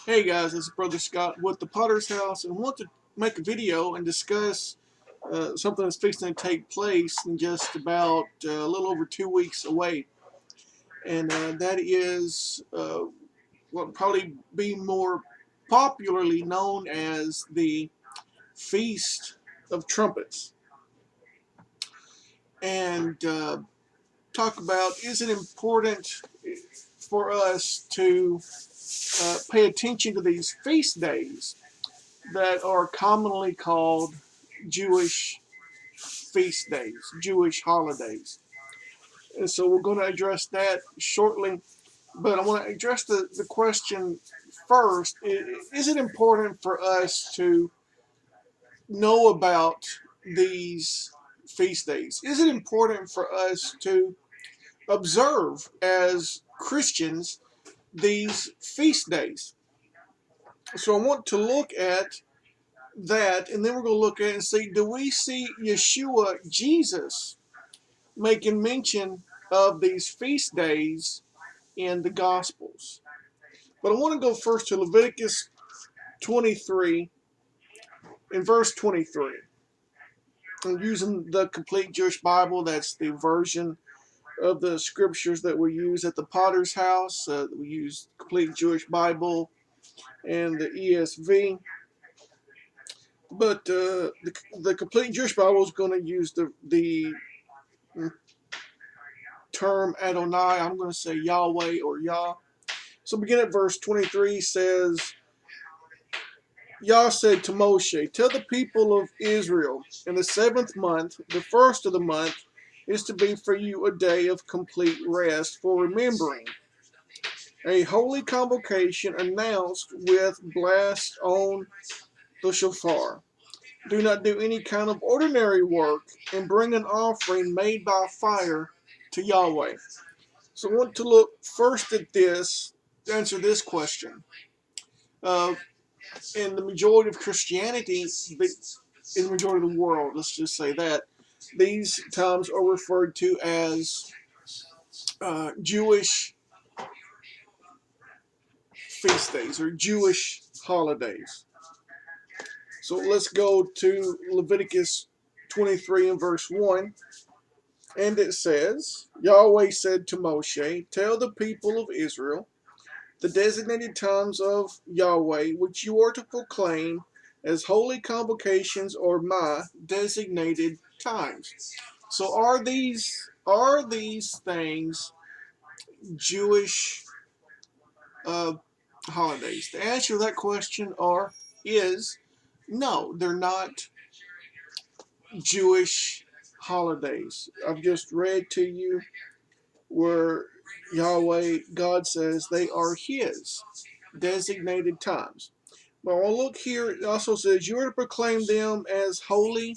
Hey guys, this is Brother Scott with the Potter's House, and I want to make a video and discuss something that's fixing to take place in just about a little over 2 weeks away, and that is what will probably be more popularly known as the Feast of Trumpets, and talk about, is it important for us to pay attention to these feast days that are commonly called Jewish feast days, Jewish holidays. And so we're going to address that shortly, but I want to address the question first. Is it important for us to know about these feast days? Is it important for us to observe as Christians these feast days? So I want to look at that, and then we're going to look at it and see, do we see Yeshua, Jesus, making mention of these feast days in the Gospels? But I want to go first to Leviticus 23 in verse 23. I'm using the Complete Jewish Bible. That's the version of the scriptures that we use at the Potter's House. We use Complete Jewish Bible and the ESV. But the Complete Jewish Bible is going to use the term Adonai. I'm going to say Yahweh or Yah. So begin at verse 23 says, Yah said to Moshe, tell the people of Israel, in the 7th month, the first of the month, is to be for you a day of complete rest for remembering, a holy convocation announced with blast on the shofar. Do not do any kind of ordinary work, and bring an offering made by fire to Yahweh. So I want to look first at this, to answer this question. In the majority of Christianity, in the majority of the world, let's just say that, these times are referred to as Jewish feast days or Jewish holidays. So let's go to Leviticus 23 and verse 1. And it says, Yahweh said to Moshe, tell the people of Israel the designated times of Yahweh, which you are to proclaim as holy convocations, or my designated times. So are these things Jewish holidays? The answer to that question is no, they're not Jewish holidays. I've just read to you where Yahweh, God says they are His designated times. But I'll look here, it also says you are to proclaim them as holy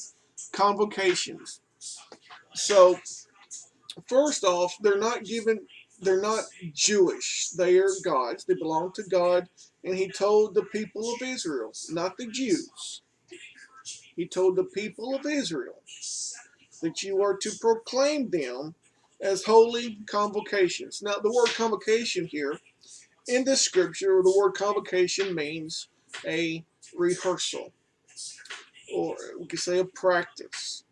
convocations. So, first off, they're not Jewish. They are God's. They belong to God. And He told the people of Israel, not the Jews. He told the people of Israel that you are to proclaim them as holy convocations. Now, the word convocation here in this scripture, the word convocation means a rehearsal, or we could say a practice.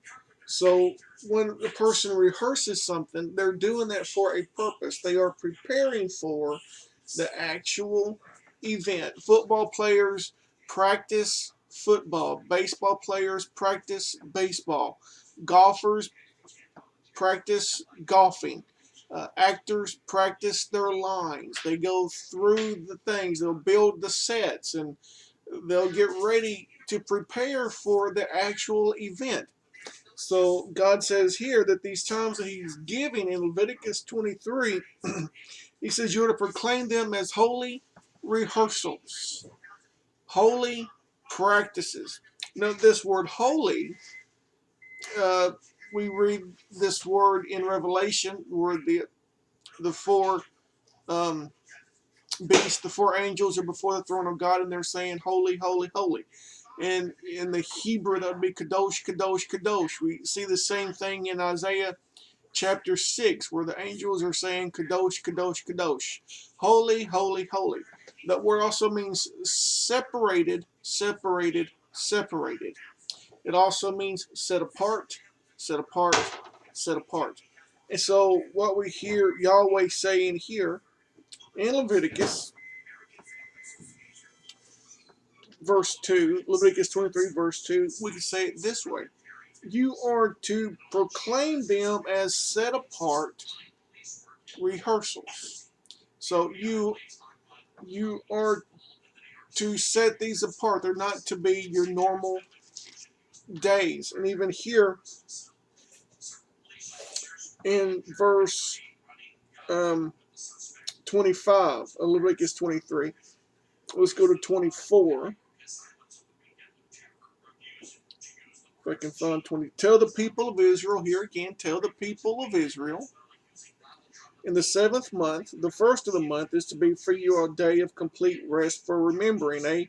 So when a person rehearses something, they're doing that for a purpose. They are preparing for the actual event. Football players practice football. Baseball players practice baseball. Golfers practice golfing. Actors practice their lines. They go through the things. They'll build the sets, and they'll get ready to prepare for the actual event. So God says here that these times that He's giving in Leviticus 23, He says you're to proclaim them as holy rehearsals, holy practices. Now, this word holy, we read this word in Revelation where the four beasts, the four angels are before the throne of God, and they're saying, holy, holy, holy. And in the Hebrew, that would be kadosh, kadosh, kadosh. We see the same thing in Isaiah chapter 6, where the angels are saying, kadosh, kadosh, kadosh. Holy, holy, holy. That word also means separated, separated, separated. It also means set apart, set apart, set apart. And so what we hear Yahweh saying here in Leviticus verse 2, Leviticus 23 verse 2, we can say it this way. You are to proclaim them as set apart rehearsals. So you are to set these apart. They're not to be your normal days. And even here in verse 25 of Leviticus 23, let's go to 24. If I can find 20. Tell the people of Israel, here again, tell the people of Israel, in the 7th month, the first of the month, is to be for you a day of complete rest for remembering,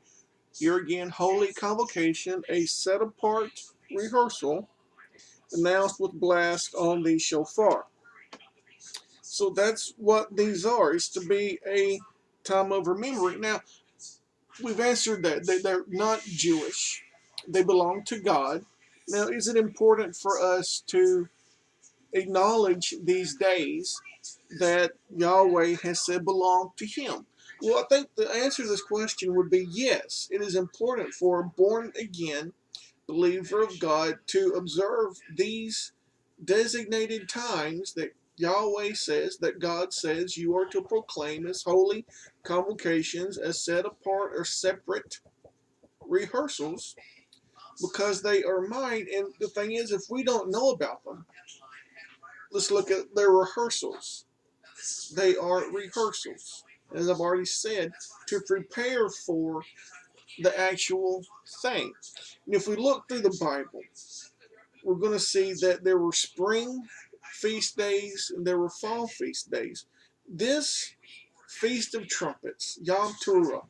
here again, holy convocation, a set apart rehearsal, announced with blast on the shofar. So that's what these are, is to be a time of remembering. Now, we've answered that. They're not Jewish. They belong to God. Now, is it important for us to acknowledge these days that Yahweh has said belong to Him? Well, I think the answer to this question would be yes. It is important for a born-again believer of God to observe these designated times that Yahweh says, that God says you are to proclaim as holy convocations, as set apart or separate rehearsals, because they are mine. And the thing is, if we don't know about them, let's look at their rehearsals. They are rehearsals, as I've already said, to prepare for the actual thing. And if we look through the Bible, we're going to see that there were spring feast days and there were fall feast days. This Feast of Trumpets, Yom Teruah,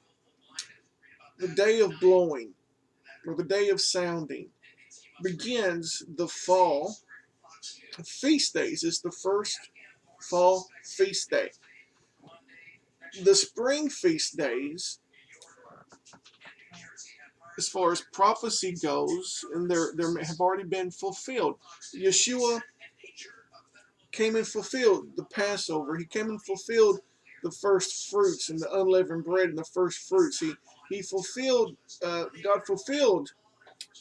the day of blowing, or the day of sounding, begins the fall feast days. It's the first fall feast day. The spring feast days, as far as prophecy goes, and there have already been fulfilled. Yeshua came and fulfilled the Passover. He came and fulfilled the first fruits and the unleavened bread and the first fruits. He fulfilled, God fulfilled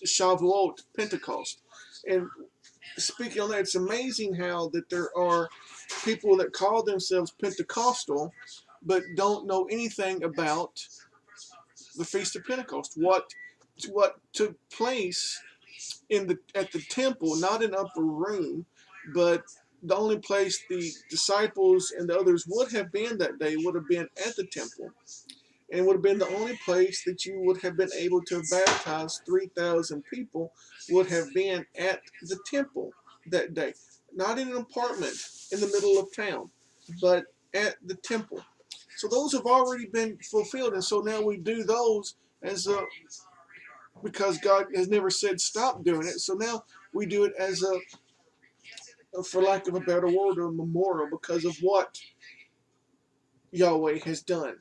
Shavuot, Pentecost. And speaking on that, it's amazing how that there are people that call themselves Pentecostal but don't know anything about the Feast of Pentecost. What took place at the temple, not in upper room, but the only place the disciples and the others would have been that day would have been at the temple, and would have been the only place that you would have been able to baptize 3,000 people would have been at the temple that day. Not in an apartment in the middle of town, but at the temple. So those have already been fulfilled, and so now we do those as a, because God has never said stop doing it. So now we do it as for lack of a better word, a memorial, because of what Yahweh has done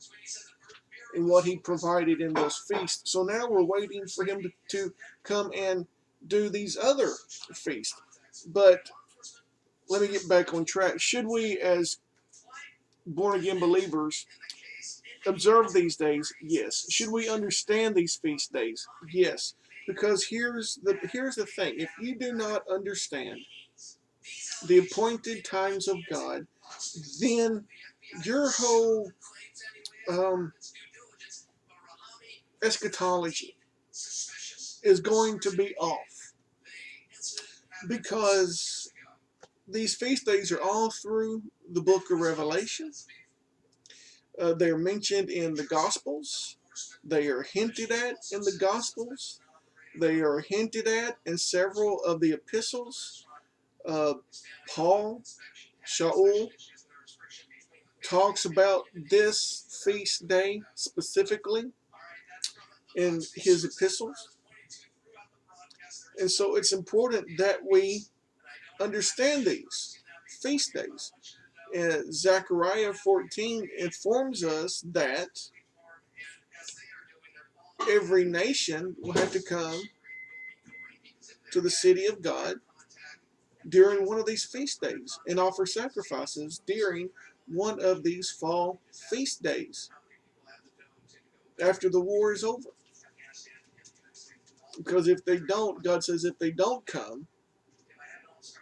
and what He provided in those feasts. So now we're waiting for Him to come and do these other feasts. But let me get back on track. Should we, as born-again believers, observe these days? Yes. Should we understand these feast days? Yes. Because here's the thing. If you do not understand the appointed times of God, then your whole eschatology is going to be off, because these feast days are all through the book of Revelation. They're mentioned in the Gospels. They are hinted at in the Gospels. They are hinted at in several of the epistles. Paul, Shaul, talks about this feast day specifically in his epistles. And so it's important that we understand these feast days. Zechariah 14 informs us that every nation will have to come to the city of God during one of these feast days and offer sacrifices during one of these fall feast days after the war is over. Because if they don't, God says if they don't come,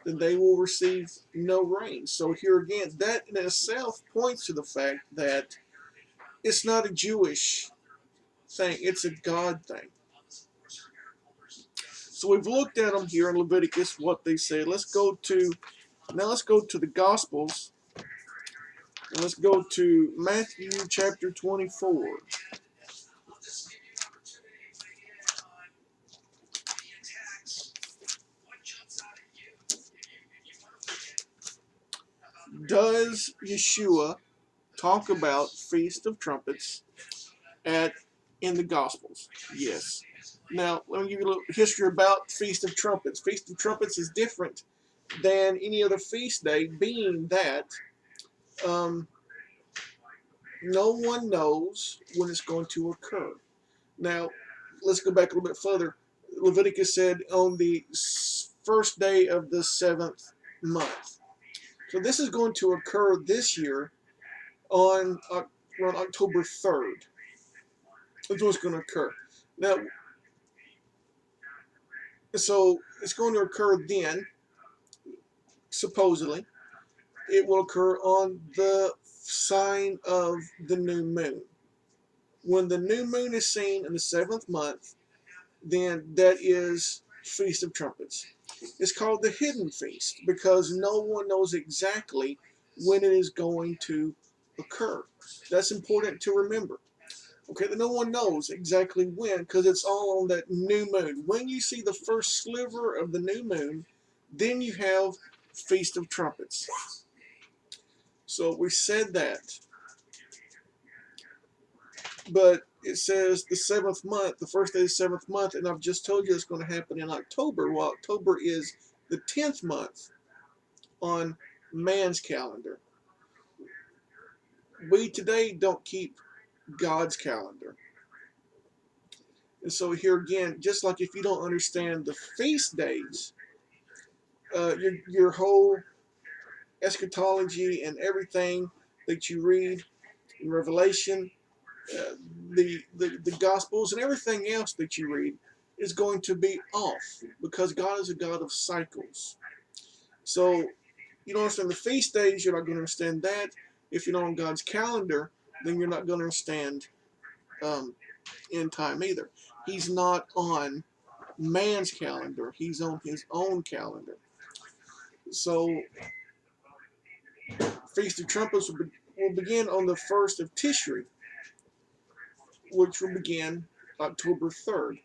then they will receive no rain. So here again, that in itself points to the fact that it's not a Jewish thing, it's a God thing. So we've looked at them here in Leviticus, what they say. Let's go to the Gospels, and let's go to Matthew chapter 24. Does Yeshua talk about Feast of Trumpets in the Gospels? Yes. Now, let me give you a little history about Feast of Trumpets. Feast of Trumpets is different than any other feast day, being that no one knows when it's going to occur. Now, let's go back a little bit further. Leviticus said on the first day of the 7th month. So this is going to occur this year on around October 3rd. That's what's going to occur. Now, so it's going to occur then, supposedly. It will occur on the sign of the new moon. When the new moon is seen in the 7th month, then that is Feast of Trumpets. It's called the hidden feast because no one knows exactly when it is going to occur. That's important to remember. Okay, that no one knows exactly when because it's all on that new moon. When you see the first sliver of the new moon, then you have Feast of Trumpets. So we said that. But it says the 7th month, the first day of the 7th month, and I've just told you it's going to happen in October. Well, October is the 10th month on man's calendar. We today don't keep God's calendar. And so here again, just like if you don't understand the feast days, your whole eschatology and everything that you read in Revelation, uh, the Gospels and everything else that you read is going to be off because God is a God of cycles. So you don't understand the feast days, you're not going to understand that. If you don't know God's calendar, then you're not going to understand end time either. He's not on man's calendar. He's on his own calendar. So Feast of Trumpets will begin on the 1st of Tishri, which will begin October 3rd,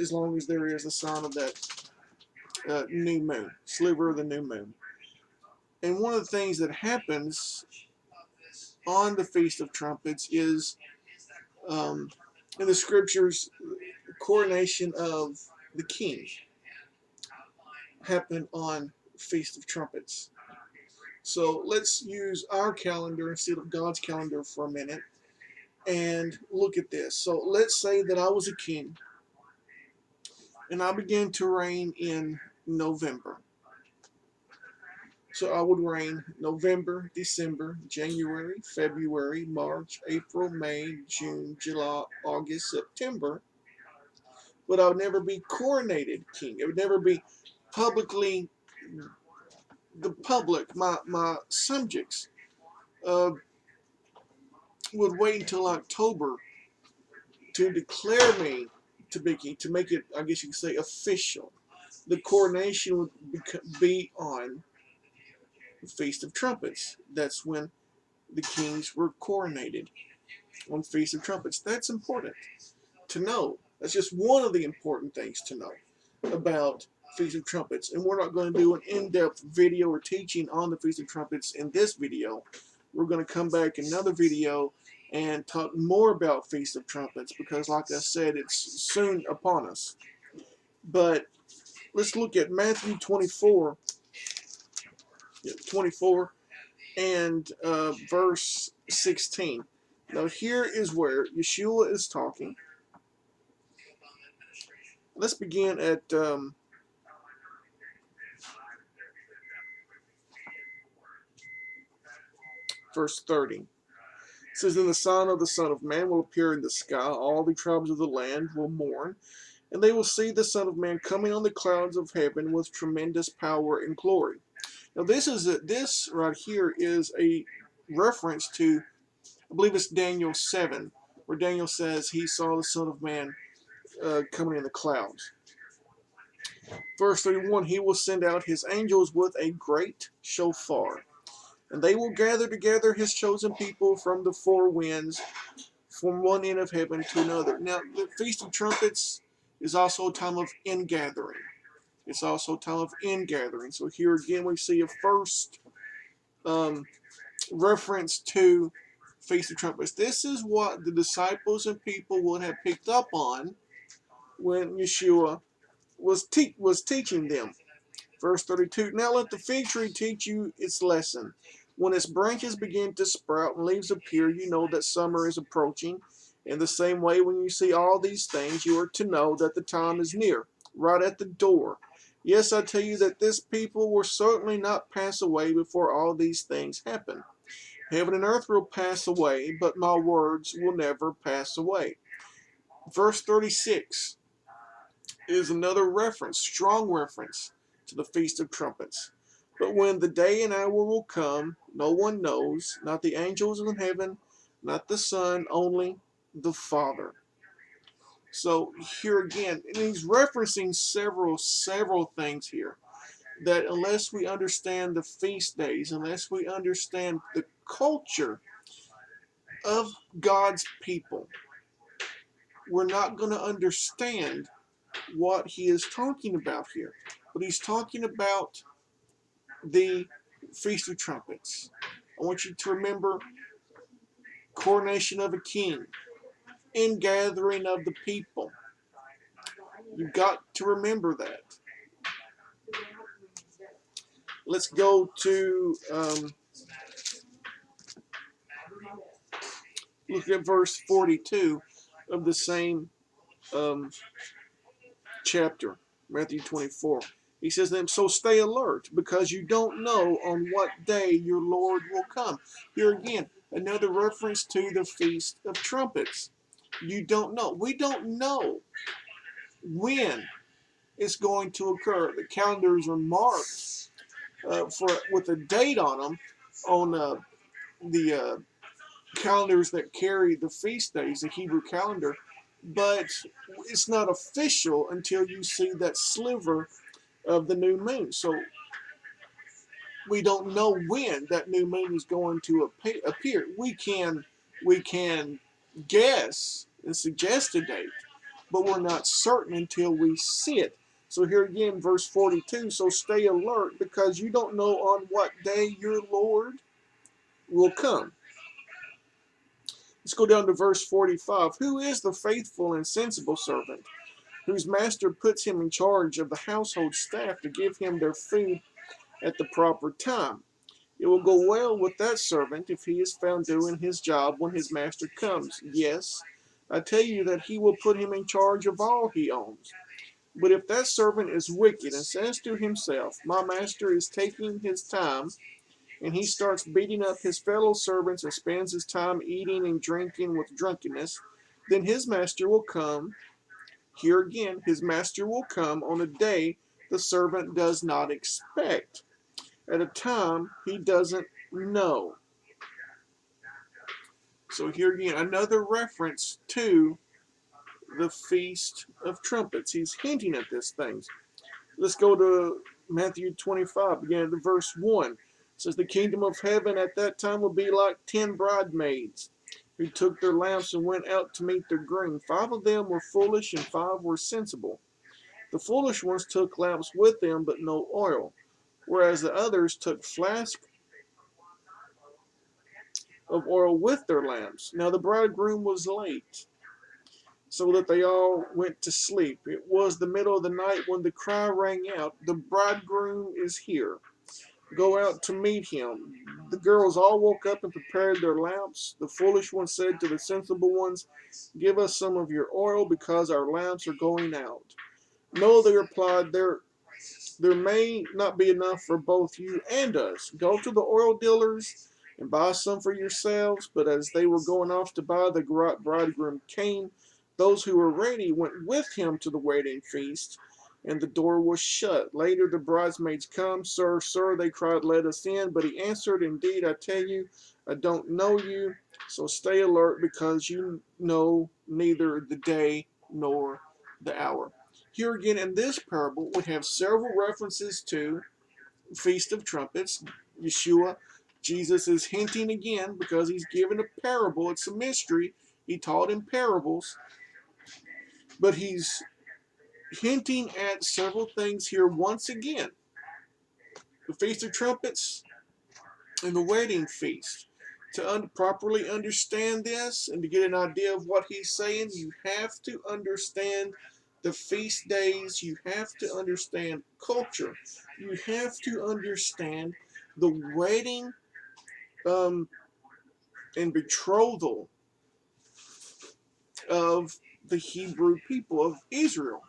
as long as there is a sign of that new moon, sliver of the new moon. And one of the things that happens on the Feast of Trumpets is, in the scriptures, the coronation of the king happened on Feast of Trumpets. So let's use our calendar instead of God's calendar for a minute and look at this. So let's say that I was a king and I began to reign in November. So I would reign November, December, January, February, March, April, May, June, July, August, September. But I would never be coronated king. It would never be publicly, the public, my subjects, would wait until October to declare me to be king, to make it, I guess you could say, official. The coronation would be on the Feast of Trumpets. That's when the kings were coronated, on Feast of Trumpets. That's important to know. That's just one of the important things to know about Feast of Trumpets. And we're not going to do an in-depth video or teaching on the Feast of Trumpets in this video. We're going to come back in another video and talk more about Feast of Trumpets because, like I said, it's soon upon us. But let's look at Matthew 24 and verse 16. Now here is where Yeshua is talking, Let's begin at verse 30. It says, "Then the sign of the Son of Man will appear in the sky. All the tribes of the land will mourn, and they will see the Son of Man coming on the clouds of heaven with tremendous power and glory." Now, this right here is a reference to, I believe it's Daniel 7, where Daniel says he saw the Son of Man coming in the clouds. Verse 31, "He will send out his angels with a great shofar, and they will gather together his chosen people from the four winds, from one end of heaven to another." Now, the Feast of Trumpets is also a time of ingathering. It's also a time of ingathering. So here again we see a first reference to Feast of Trumpets. This is what the disciples and people would have picked up on when Yeshua was teaching them. Verse 32, "Now let the fig tree teach you its lesson. When its branches begin to sprout and leaves appear, you know that summer is approaching. In the same way, when you see all these things, you are to know that the time is near, right at the door. Yes, I tell you that this people will certainly not pass away before all these things happen. Heaven and earth will pass away, but my words will never pass away." Verse 36 is another reference, strong reference, to the Feast of Trumpets. "But when the day and hour will come, no one knows, not the angels in heaven, not the Son, only the Father." So here again, and he's referencing several things here, that unless we understand the feast days, unless we understand the culture of God's people, we're not going to understand what he is talking about here. But he's talking about the Feast of Trumpets. I want you to remember coronation of a king, ingathering of the people. You've got to remember that. Let's go to look at verse 42 of the same chapter, Matthew 24. He says to them, "So stay alert, because you don't know on what day your Lord will come." Here again, another reference to the Feast of Trumpets. You don't know. We don't know when it's going to occur. The calendars are marked with a date on them on the calendars that carry the feast days, the Hebrew calendar, but it's not official until you see that sliver of the new moon. So we don't know when that new moon is going to appear. We can guess and suggest a date, but we're not certain until we see it. So here again, verse 42, "So stay alert, because you don't know on what day your Lord will come." Let's go down to verse 45. "Who is the faithful and sensible servant, whose master puts him in charge of the household staff to give him their food at the proper time? It will go well with that servant if he is found doing his job when his master comes. Yes, I tell you that he will put him in charge of all he owns. But if that servant is wicked and says to himself, 'My master is taking his time,' and he starts beating up his fellow servants and spends his time eating and drinking with drunkenness, then his master will come." Here again, his master will come on a day the servant does not expect, at a time he doesn't know. So here again, another reference to the Feast of Trumpets. He's hinting at these things. Let's go to Matthew 25, beginning at verse 1. It says, "The kingdom of heaven at that time will be like 10 bridesmaids who took their lamps and went out to meet their groom. 5 of them were foolish and 5 were sensible. The foolish ones took lamps with them, but no oil, whereas the others took flasks of oil with their lamps. Now the bridegroom was late, so that they all went to sleep. It was the middle of the night when the cry rang out, 'The bridegroom is here. Go out to meet him.' The girls all woke up and prepared their lamps. The foolish ones said to the sensible ones, 'Give us some of your oil, because our lamps are going out.' No, they replied, there may not be enough for both you and us. Go to the oil dealers and buy some for yourselves. But as they were going off to buy, the bridegroom came. Those who were ready went with him to the wedding feast, and the door was shut. Later the bridesmaids come. Sir, sir, they cried, let us in. But he answered, indeed, I tell you, I don't know you. So stay alert, because you know neither the day nor the hour. Here again in this parable, we have several references to Feast of Trumpets. Yeshua, Jesus is hinting again, because he's given a parable. It's a mystery. He taught in parables, but he's hinting at several things here once again. The Feast of Trumpets and the wedding feast. To properly understand this and to get an idea of what he's saying, you have to understand the feast days. You have to understand culture. You have to understand the wedding and betrothal of the Hebrew people of Israel,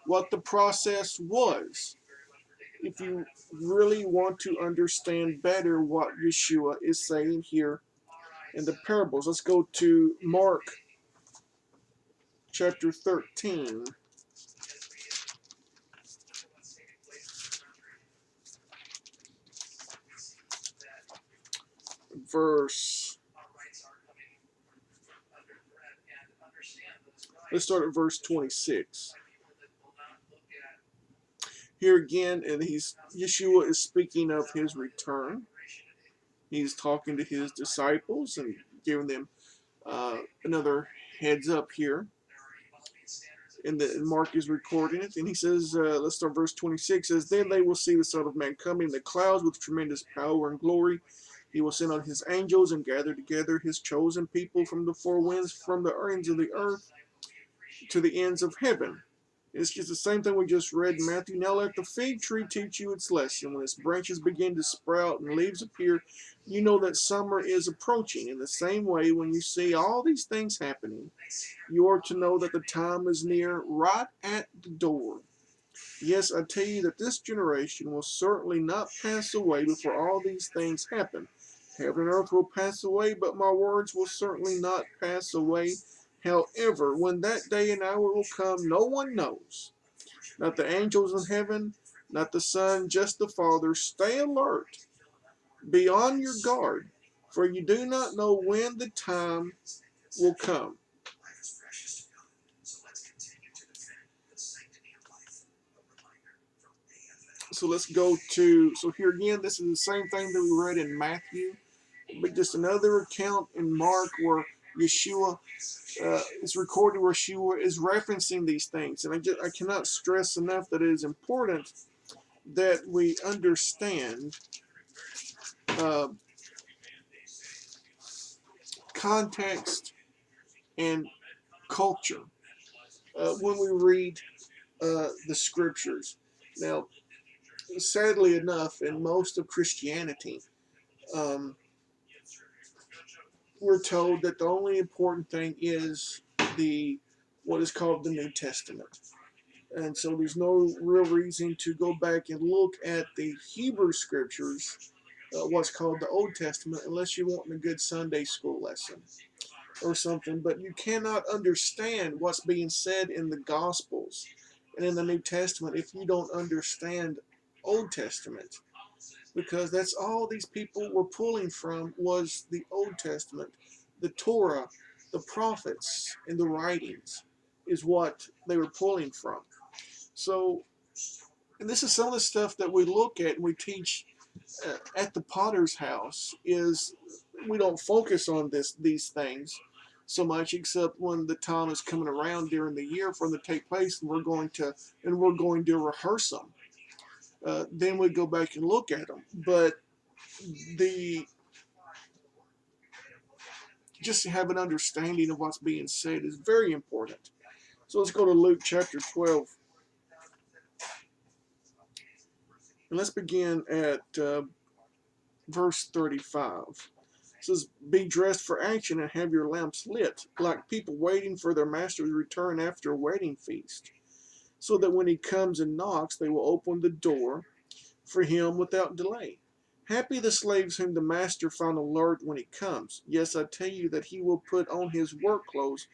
what the process was. If you really want to understand better what Yeshua is saying here in the parables, let's go to Mark chapter 13, verse. Let's start at verse 26. Here again, and Yeshua is speaking of his return. He's talking to his disciples and giving them another heads up here. And Mark is recording it, and he says, let's start verse 26, says, then they will see the Son of Man coming in the clouds with tremendous power and glory. He will send out his angels and gather together his chosen people from the four winds, from the ends of the earth to the ends of heaven. It's just the same thing we just read in Matthew. Now let the fig tree teach you its lesson. When its branches begin to sprout and leaves appear, you know that summer is approaching. In the same way, when you see all these things happening, you are to know that the time is near, right at the door. Yes, I tell you that this generation will certainly not pass away before all these things happen. Heaven and earth will pass away, but my words will certainly not pass away. However, when that day and hour will come, no one knows. Not the angels in heaven, not the Son, just the Father. Stay alert. Be on your guard, for you do not know when the time will come. So let's go to, so here again, this is the same thing that we read in Matthew, but just another account in Mark where Yeshua is recorded, where Yeshua is referencing these things. And I cannot stress enough that it is important that we understand uh, context and culture when we read the scriptures. Now, sadly enough, in most of Christianity, um, we're told that the only important thing is the what is called the New Testament. And so there's no real reason to go back and look at the Hebrew scriptures, what's called the Old Testament, unless you want a good Sunday school lesson or something. But you cannot understand what's being said in the Gospels and in the New Testament if you don't understand Old Testament, because that's all these people were pulling from was the Old Testament, the Torah, the prophets, and the writings is what they were pulling from. So, and this is some of the stuff that we look at and we teach at the Potter's House. Is we don't focus on these things so much, except when the time is coming around during the year for them to take place, and we're going to rehearse them. Then we go back and look at them. But the just to have an understanding of what's being said is very important. So let's go to Luke chapter 12. And let's begin at verse 35. It says, be dressed for action and have your lamps lit, like people waiting for their master's return after a wedding feast. so that when he comes and knocks, they will open the door for him without delay. Happy the slaves whom the master found alert when he comes. Yes, I tell you that he will put on his work clothes,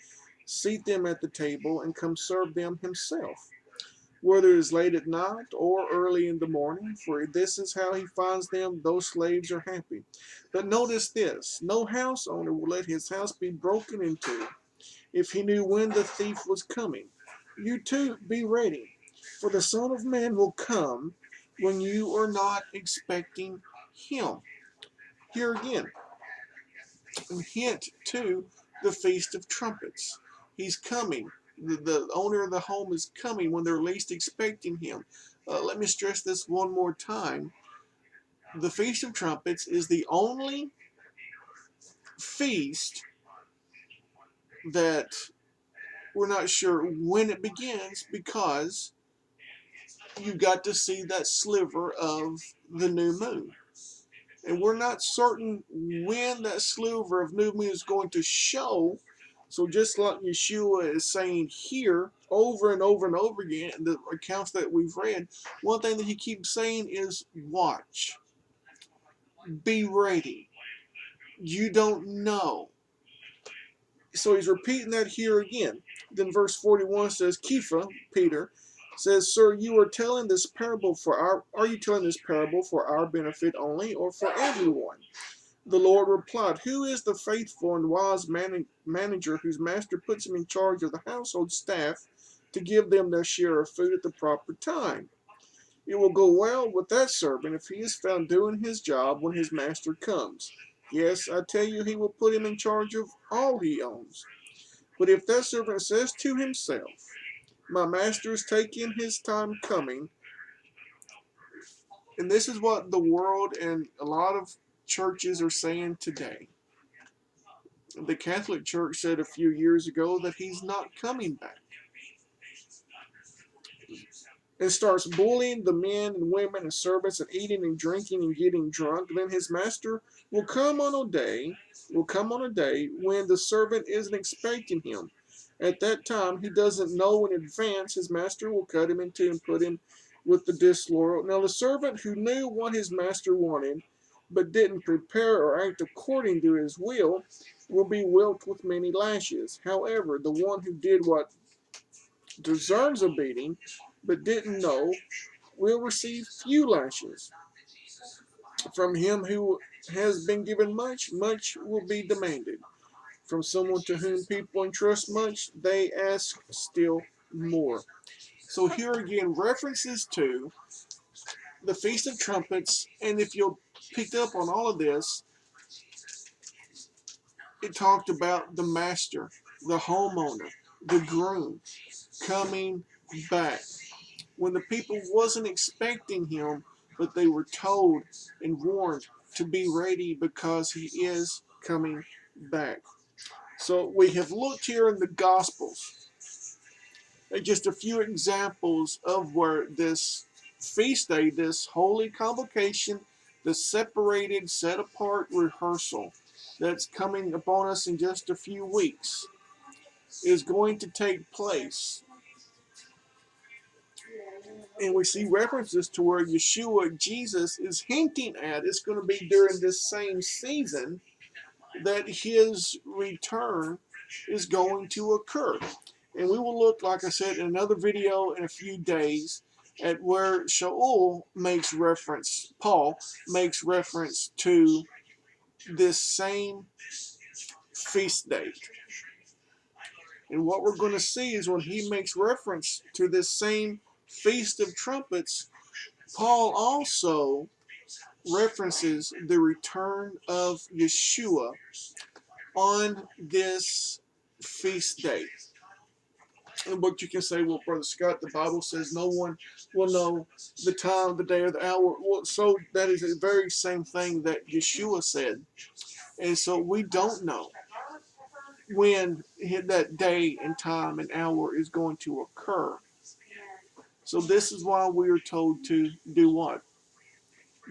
seat them at the table, and come serve them himself, whether it is late at night or early in the morning, for this is how he finds them. Those slaves are happy. But notice this, no house owner will let his house be broken into if he knew when the thief was coming. You too be ready, for the Son of Man will come when you are not expecting him. Here again, a hint to the Feast of Trumpets. He's coming. The owner of the home is coming when they're least expecting him. Let me stress this one more time. The Feast of Trumpets is the only feast that we're not sure when it begins, because you got to see that sliver of the new moon. And we're not certain when that sliver of new moon is going to show. So just like Yeshua is saying here over and over and over again in the accounts that we've read, one thing that he keeps saying is watch, be ready. You don't know. So he's repeating that here again. Then verse 41 says, Kepha, Peter, says, Sir, you are telling this parable are you telling this parable for our benefit only, or for everyone? The Lord replied, Who is the faithful and wise manager whose master puts him in charge of the household staff to give them their share of food at the proper time? It will go well with that servant if he is found doing his job when his master comes. Yes, I tell you, he will put him in charge of all he owns. But if that servant says to himself, My master is taking his time coming, and this is what the world and a lot of churches are saying today. The Catholic Church said a few years ago that he's not coming back, and starts bullying the men and women and servants and eating and drinking and getting drunk. Then his master will come on a day when the servant isn't expecting him. At that time, he doesn't know in advance. His master will cut him in two and put him with the disloyal. Now the servant who knew what his master wanted, but didn't prepare or act according to his will be whipped with many lashes. However, the one who did what deserves a beating, but didn't know, will receive few lashes. From him who has been given much, much will be demanded. From someone to whom people entrust much, they ask still more. So here again, references to the Feast of Trumpets, and if you'll picked up on all of this, it talked about the master, the homeowner, the groom coming back. When the people wasn't expecting him, but they were told and warned to be ready because he is coming back. So we have looked here in the Gospels at just a few examples of where this feast day, this holy convocation, the separated, set apart rehearsal that's coming upon us in just a few weeks, is going to take place. And we see references to where Yeshua, Jesus, is hinting at it's going to be during this same season that his return is going to occur. And we will look, like I said, in another video in a few days at where Paul makes reference to this same feast date. And what we're going to see is when he makes reference to this same Feast of Trumpets, Paul also references the return of Yeshua on this feast day. And what you can say, well, Brother Scott, the Bible says no one will know the time, the day, or the hour. Well, so that is the very same thing that Yeshua said. And so we don't know when that day and time and hour is going to occur. So this is why we are told to do what?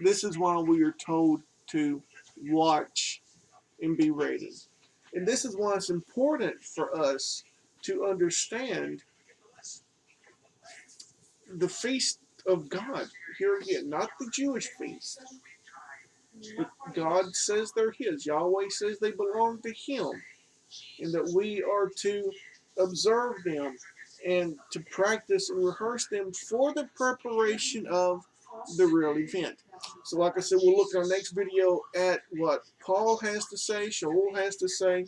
This is why we are told to watch and be ready. And this is why it's important for us to understand the feast of God. Here again, not the Jewish feast, but God says they're His. Yahweh says they belong to Him, and that we are to observe them and to practice and rehearse them for the preparation of the real event. So like I said, we'll look in our next video at what Paul has to say, Shaul has to say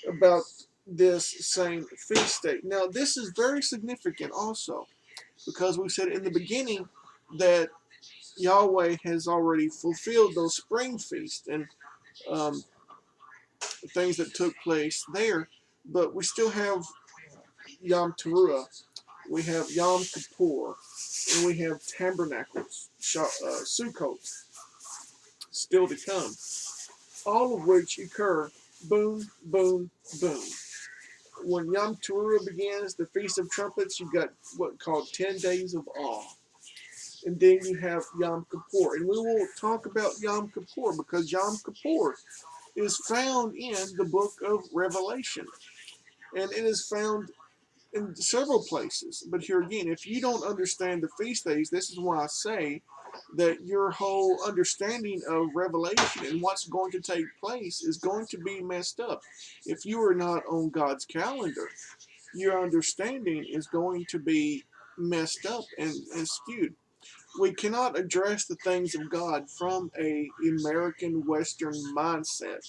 about this same feast day. Now this is very significant also, because we said in the beginning that Yahweh has already fulfilled those spring feasts and um, things that took place there, but we still have Yom Teruah, we have Yom Kippur, and we have Tabernacles, Sukkot, still to come, all of which occur boom, boom, boom. When Yom Teruah begins, the Feast of Trumpets, you've got what called 10 days of awe. And then you have Yom Kippur. And we will talk about Yom Kippur because Yom Kippur is found in the book of Revelation. And it is found in several places. But here again, if you don't understand the feast days, this is why I say that your whole understanding of Revelation and what's going to take place is going to be messed up. If you are not on God's calendar, your understanding is going to be messed up and skewed. We cannot address the things of God from a American Western mindset,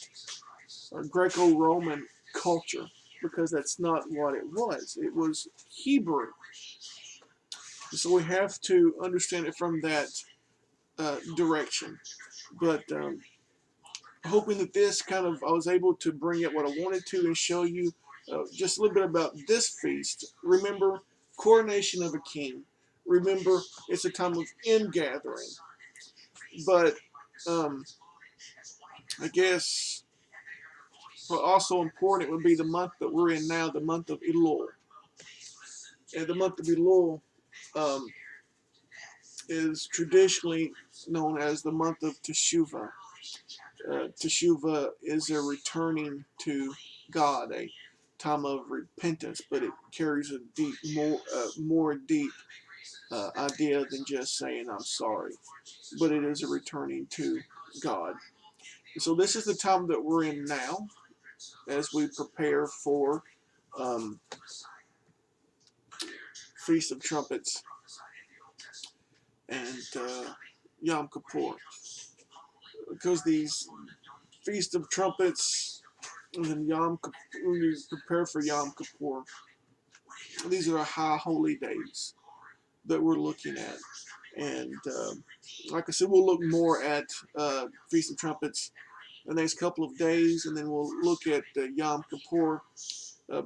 or Greco-Roman culture, because that's not what it was. It was Hebrew. So we have to understand it from that direction. But hoping that this kind of, I was able to bring it what I wanted to and show you just a little bit about this feast. Remember, coronation of a king. Remember, it's a time of ingathering. But I guess what also important would be the month that we're in now, the month of Elul. And the month of Elul um, is traditionally known as the month of Teshuvah. Teshuvah is a returning to God, a time of repentance, but it carries a deep, more deep idea than just saying I'm sorry. But it is a returning to God. So this is the time that we're in now, as we prepare for um, Feast of Trumpets and Yom Kippur, because these Feast of Trumpets and then Yom Kippur, when you prepare for Yom Kippur, these are high holy days that we're looking at. And like I said, we'll look more at Feast of Trumpets the next couple of days, and then we'll look at Yom Kippur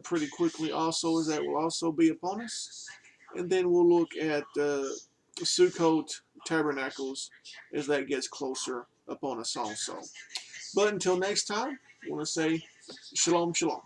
pretty quickly also, as that will also be upon us. And then we'll look at Sukkot Tabernacles as that gets closer upon us also. But until next time, I want to say shalom, shalom.